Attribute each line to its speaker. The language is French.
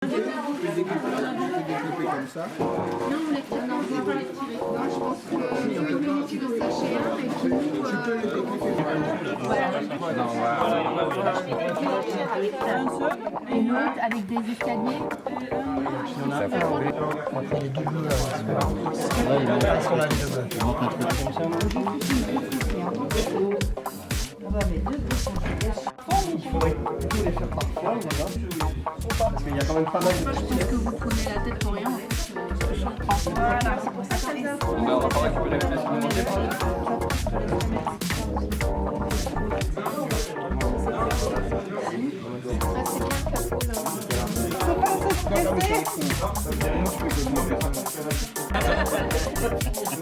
Speaker 1: Découper comme ça.
Speaker 2: Non, on les tire. Non, on va pas les tirer. Non, je pense que c'est une unité de sachet 1 et que nous...
Speaker 1: Tu peux les découper.
Speaker 2: Et l'autre avec des escaliers.
Speaker 3: Les deux bleus là, il a un sur la ligne. Il faudrait plutôt les faire par fois, parce qu'il y a quand même pas mal de...
Speaker 2: Je pense que vous prenez la tête pour rien. En fait. Voilà, c'est pour ça que ça les...
Speaker 4: On va pas récupérer la pièce montée.
Speaker 1: Non, mais c'est fou. Ça veut dire rien, je peux que vous